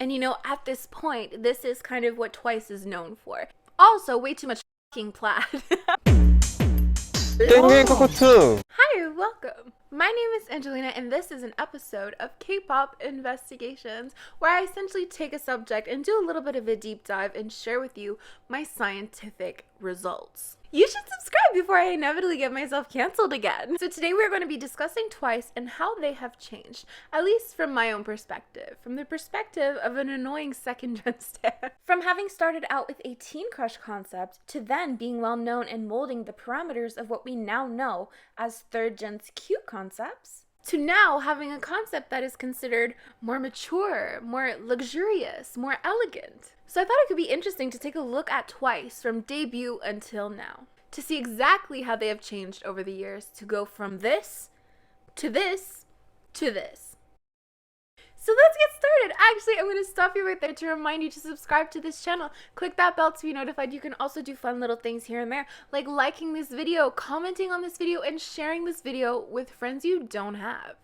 And at this point, this is kind of what Twice is known for. Also, way too much fucking plaid. 땡땡 코코투. Hi, welcome. My name is Angelina, and this is an episode of Kpop Investigations, where I essentially take a subject and do a little bit of a deep dive and share with you my scientific results. You should subscribe before I inevitably get myself canceled again. So today we're going to be discussing Twice and how they have changed, at least from my own perspective, from the perspective of an annoying second-gen stan. From having started out with a teen crush concept to then being well known and molding the parameters of what we now know as third-gen's cute concepts, to now having a concept that is considered more mature, more luxurious, more elegant. So I thought it could be interesting to take a look at Twice from debut until now, to see exactly how they have changed over the years to go from this, to this, to this. So let's get started. Actually, I'm going to stop you right there to remind you to subscribe to this channel. Click that bell to be notified. You can also do fun little things here and there, like liking this video, commenting on this video, and sharing this video with friends you don't have.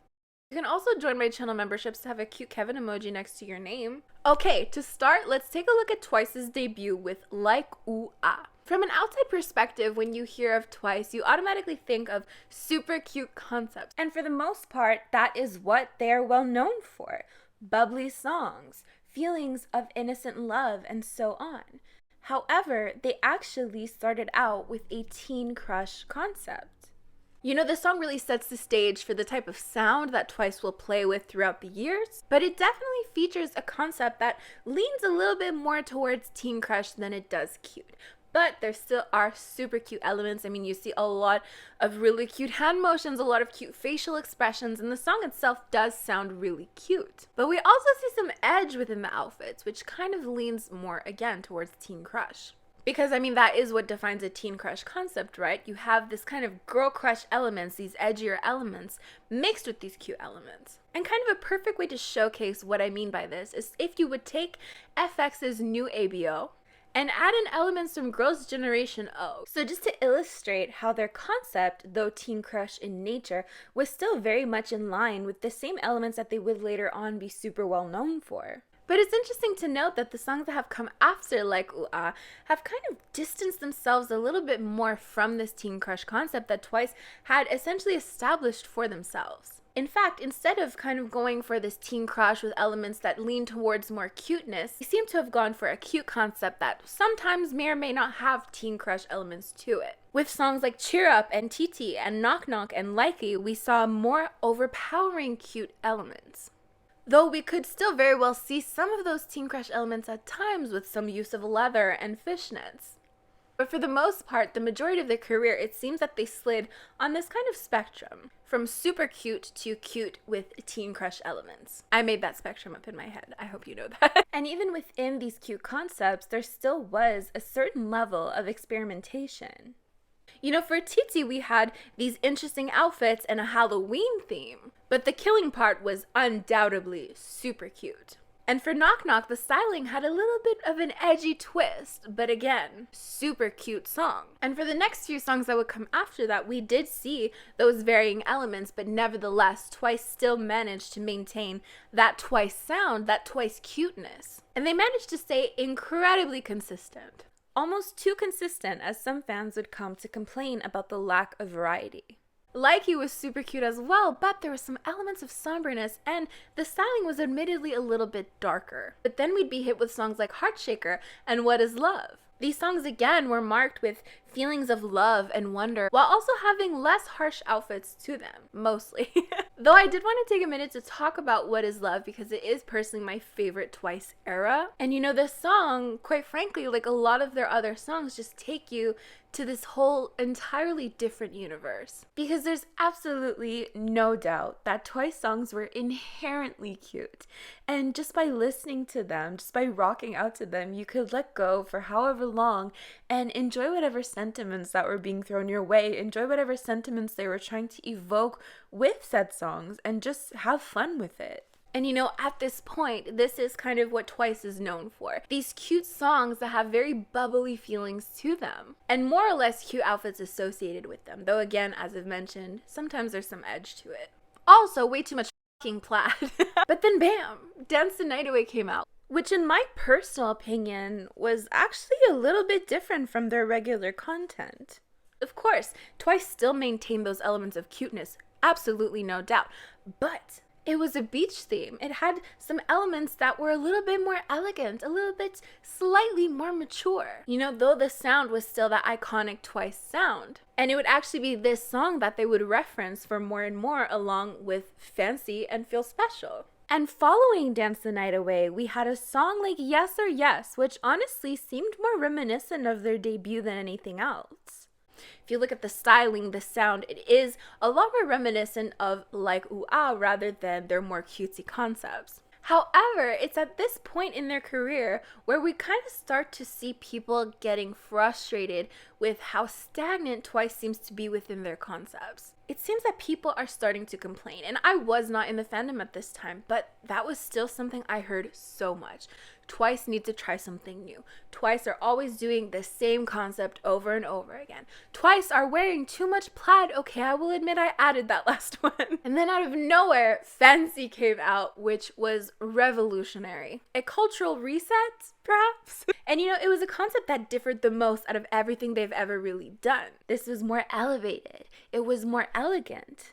You can also join my channel memberships to have a cute Kevin emoji next to your name. Okay, to start, let's take a look at Twice's debut with Like Ooh-ahh. From an outside perspective, when you hear of Twice, you automatically think of super cute concepts. And for the most part, that is what they are well known for. Bubbly songs, feelings of innocent love, and so on. However, they actually started out with a teen crush concept. The song really sets the stage for the type of sound that Twice will play with throughout the years, but it definitely features a concept that leans a little bit more towards teen crush than it does cute. But there still are super cute elements. I mean, you see a lot of really cute hand motions, a lot of cute facial expressions, and the song itself does sound really cute. But we also see some edge within the outfits, which kind of leans more, again, towards teen crush. Because, I mean, that is what defines a teen crush concept, right? You have this kind of girl crush elements, these edgier elements, mixed with these cute elements. And kind of a perfect way to showcase what I mean by this is if you would take FX's new ABO and add in elements from Girls' Generation O. So just to illustrate how their concept, though teen crush in nature, was still very much in line with the same elements that they would later on be super well known for. But it's interesting to note that the songs that have come after Like ooh-ahh have kind of distanced themselves a little bit more from this teen crush concept that Twice had essentially established for themselves. In fact, instead of kind of going for this teen crush with elements that lean towards more cuteness, they seem to have gone for a cute concept that sometimes may or may not have teen crush elements to it. With songs like Cheer Up and TT and Knock Knock and Likey, we saw more overpowering cute elements. Though we could still very well see some of those teen crush elements at times with some use of leather and fishnets. But for the most part, the majority of their career, it seems that they slid on this kind of spectrum, from super cute to cute with teen crush elements. I made that spectrum up in my head. I hope you know that. And even within these cute concepts, there still was a certain level of experimentation. For TT, we had these interesting outfits and a Halloween theme, but the killing part was undoubtedly super cute. And for Knock Knock, the styling had a little bit of an edgy twist, but again, super cute song. And for the next few songs that would come after that, we did see those varying elements, but nevertheless, Twice still managed to maintain that Twice sound, that Twice cuteness. And they managed to stay incredibly consistent. Almost too consistent, as some fans would come to complain about the lack of variety. Likey was super cute as well, but there were some elements of somberness, and the styling was admittedly a little bit darker. But then we'd be hit with songs like Heartshaker and What Is Love. These songs again were marked with feelings of love and wonder, while also having less harsh outfits to them, mostly. Though I did want to take a minute to talk about What Is Love because it is personally my favorite Twice era. And this song, quite frankly, like a lot of their other songs, just take you to this whole entirely different universe. Because there's absolutely no doubt that Twice songs were inherently cute. And just by listening to them, just by rocking out to them, you could let go for however long and enjoy whatever sentiments that were being thrown your way, enjoy whatever sentiments they were trying to evoke with said songs, and just have fun with it. And at this point, this is kind of what Twice is known for. These cute songs that have very bubbly feelings to them. And more or less cute outfits associated with them. Though again, as I've mentioned, sometimes there's some edge to it. Also, way too much fucking plaid. But then bam! Dance the Night Away came out. which in my personal opinion was actually a little bit different from their regular content. Of course, Twice still maintained those elements of cuteness, absolutely no doubt, but it was a beach theme. It had some elements that were a little bit more elegant, a little bit slightly more mature. You know, though the sound was still that iconic Twice sound. And it would actually be this song that they would reference for More and More along with Fancy and Feel Special. And following Dance the Night Away, we had a song like Yes or Yes, which honestly seemed more reminiscent of their debut than anything else. If you look at the styling, the sound, it is a lot more reminiscent of like ooh-ahh rather than their more cutesy concepts. However, it's at this point in their career where we kind of start to see people getting frustrated with how stagnant Twice seems to be within their concepts. It seems that people are starting to complain, and I was not in the fandom at this time, but that was still something I heard so much. Twice need to try something new. Twice are always doing the same concept over and over again. Twice are wearing too much plaid. Okay, I will admit I added that last one. And then out of nowhere, Fancy came out, which was revolutionary. A cultural reset, perhaps? And you know, it was a concept that differed the most out of everything they've ever really done. This was more elevated. It was more elegant.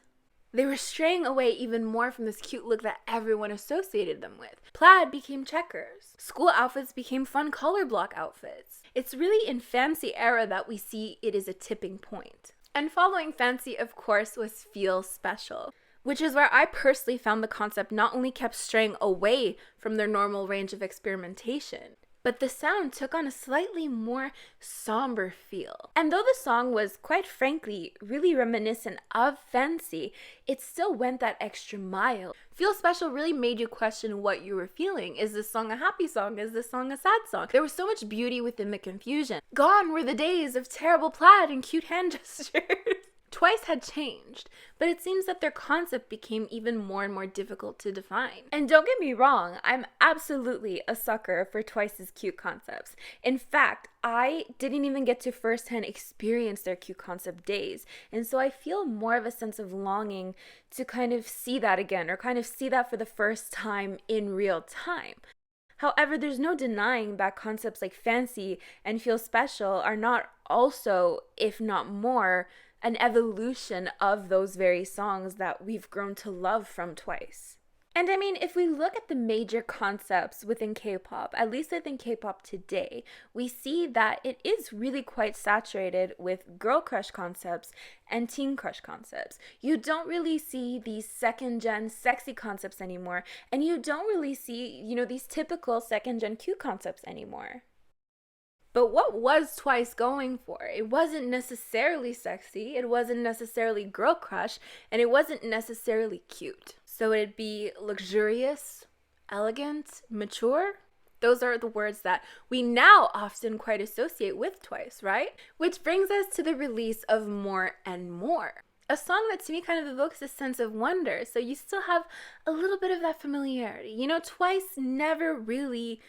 They were straying away even more from this cute look that everyone associated them with. Plaid became checkers. School outfits became fun color block outfits. It's really in Fancy era that we see it is a tipping point. And following Fancy, of course, was Feel Special, which is where I personally found the concept not only kept straying away from their normal range of experimentation, but the sound took on a slightly more somber feel. And though the song was, quite frankly, really reminiscent of Fancy, it still went that extra mile. Feel Special really made you question what you were feeling. Is this song a happy song? Is this song a sad song? There was so much beauty within the confusion. Gone were the days of terrible plaid and cute hand gestures. Twice had changed, but it seems that their concept became even more and more difficult to define. And don't get me wrong, I'm absolutely a sucker for Twice's cute concepts. In fact, I didn't even get to firsthand experience their cute concept days, and so I feel more of a sense of longing to kind of see that again, or kind of see that for the first time in real time. However, there's no denying that concepts like Fancy and Feel Special are not also, if not more, an evolution of those very songs that we've grown to love from Twice. And I mean, if we look at the major concepts within K-pop, at least within K-pop today, we see that it is really quite saturated with girl crush concepts and teen crush concepts. You don't really see these second-gen sexy concepts anymore, and you don't really see, these typical second-gen cute concepts anymore. But what was Twice going for? It wasn't necessarily sexy, it wasn't necessarily girl crush, and it wasn't necessarily cute. So it'd be luxurious, elegant, mature? Those are the words that we now often quite associate with Twice, right? Which brings us to the release of More and More. A song that to me kind of evokes a sense of wonder, so you still have a little bit of that familiarity. Twice never really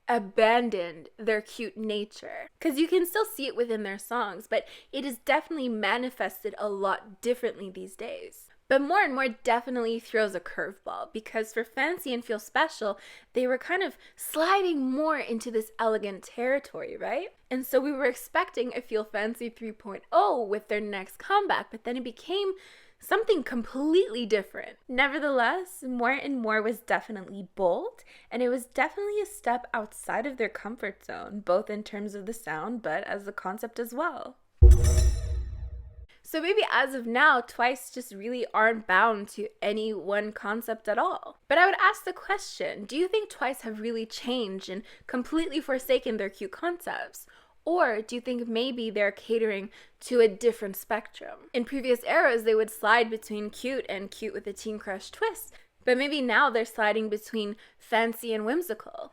abandoned their cute nature, because you can still see it within their songs, but it is definitely manifested a lot differently these days. But More and More definitely throws a curveball, because for Fancy and Feel Special, they were kind of sliding more into this elegant territory, right? And so we were expecting a Feel Fancy 3.0 with their next comeback, but then it became something completely different. Nevertheless, More and More was definitely bold, and it was definitely a step outside of their comfort zone, both in terms of the sound, but as the concept as well. So maybe as of now, Twice just really aren't bound to any one concept at all. But I would ask the question, do you think Twice have really changed and completely forsaken their cute concepts? Or do you think maybe they're catering to a different spectrum? In previous eras, they would slide between cute and cute with a teen crush twist, but maybe now they're sliding between fancy and whimsical.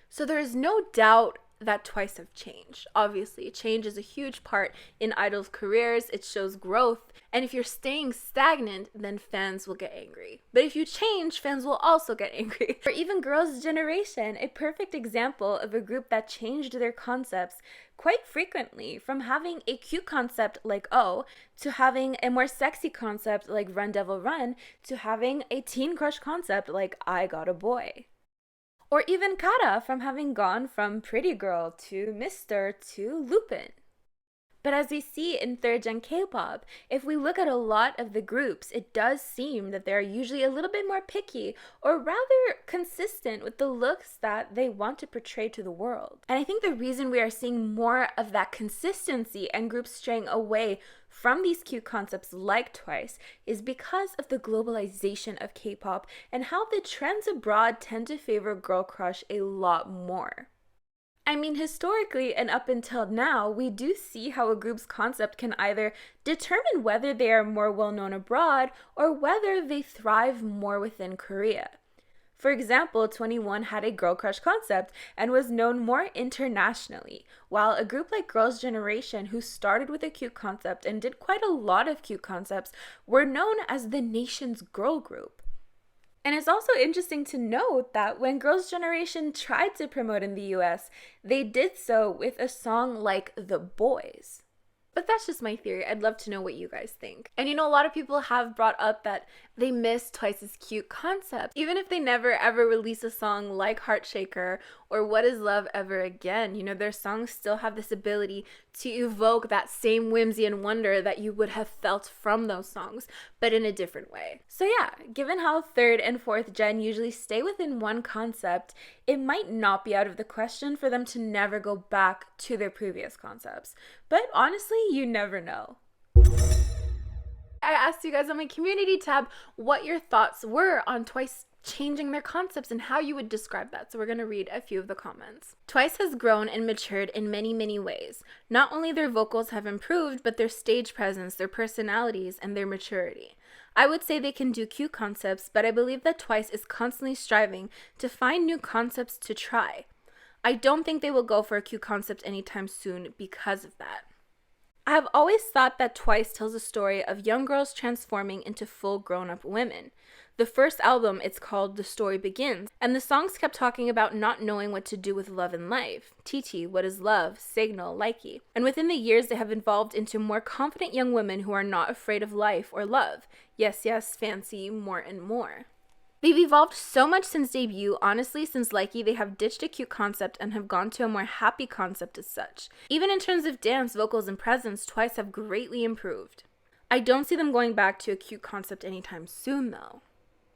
So there is no doubt that Twice have changed. Obviously, change is a huge part in idols' careers. It shows growth. And if you're staying stagnant, then fans will get angry. But if you change, fans will also get angry. Or even Girls' Generation, a perfect example of a group that changed their concepts quite frequently, from having a cute concept like Oh to having a more sexy concept like Run Devil Run to having a teen crush concept like I Got a Boy. Or even Kara, from having gone from Pretty Girl to Mr. to Lupin. But as we see in third gen K-pop, if we look at a lot of the groups, it does seem that they're usually a little bit more picky or rather consistent with the looks that they want to portray to the world. And I think the reason we are seeing more of that consistency and groups straying away from these cute concepts like Twice is because of the globalization of K-pop and how the trends abroad tend to favor girl crush a lot more. I mean, historically and up until now, we do see how a group's concept can either determine whether they are more well-known abroad or whether they thrive more within Korea. For example, 21 had a girl crush concept and was known more internationally, while a group like Girls' Generation, who started with a cute concept and did quite a lot of cute concepts, were known as the nation's girl group. And it's also interesting to note that when Girls' Generation tried to promote in the US, they did so with a song like The Boys. But that's just my theory. I'd love to know what you guys think. And a lot of people have brought up that they miss Twice's cute concept. Even if they never ever release a song like Heart Shaker or What Is Love Ever Again, their songs still have this ability to evoke that same whimsy and wonder that you would have felt from those songs, but in a different way. So yeah, given how third and fourth gen usually stay within one concept, it might not be out of the question for them to never go back to their previous concepts. But honestly, you never know. I asked you guys on my community tab what your thoughts were on Twice changing their concepts and how you would describe that. So we're going to read a few of the comments. Twice has grown and matured in many, many ways. Not only their vocals have improved, but their stage presence, their personalities, and their maturity. I would say they can do cute concepts, but I believe that Twice is constantly striving to find new concepts to try. I don't think they will go for a cute concept anytime soon because of that. I have always thought that Twice tells a story of young girls transforming into full grown-up women. The first album, it's called The Story Begins, and the songs kept talking about not knowing what to do with love and life. TT, What is Love, Signal, Likey. And within the years, they have evolved into more confident young women who are not afraid of life or love. Yes, yes, Fancy, More and More. They've evolved so much since debut. Honestly, since Likey, they have ditched a cute concept and have gone to a more happy concept as such. Even in terms of dance, vocals, and presence, Twice have greatly improved. I don't see them going back to a cute concept anytime soon, though.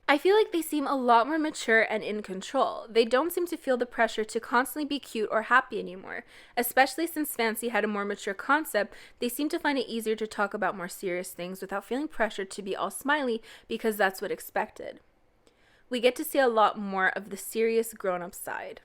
I feel like they seem a lot more mature and in control. They don't seem to feel the pressure to constantly be cute or happy anymore. Especially since Fancy had a more mature concept, they seem to find it easier to talk about more serious things without feeling pressured to be all smiley because that's what expected. We get to see a lot more of the serious grown-up side.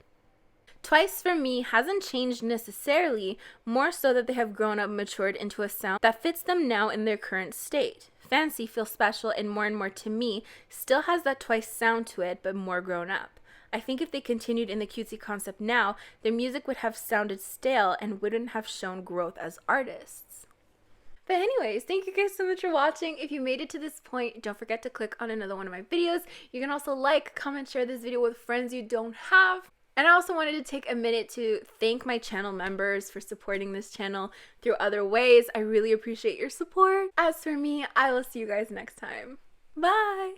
Twice, for me, hasn't changed necessarily, more so that they have grown up, matured into a sound that fits them now in their current state. Fancy, Feel Special, and More, to me, still has that Twice sound to it, but more grown up. I think if they continued in the cutesy concept now, their music would have sounded stale and wouldn't have shown growth as artists. But anyways, thank you guys so much for watching. If you made it to this point, don't forget to click on another one of my videos. You can also like, comment, share this video with friends you don't have. And I also wanted to take a minute to thank my channel members for supporting this channel through other ways. I really appreciate your support. As for me, I will see you guys next time. Bye!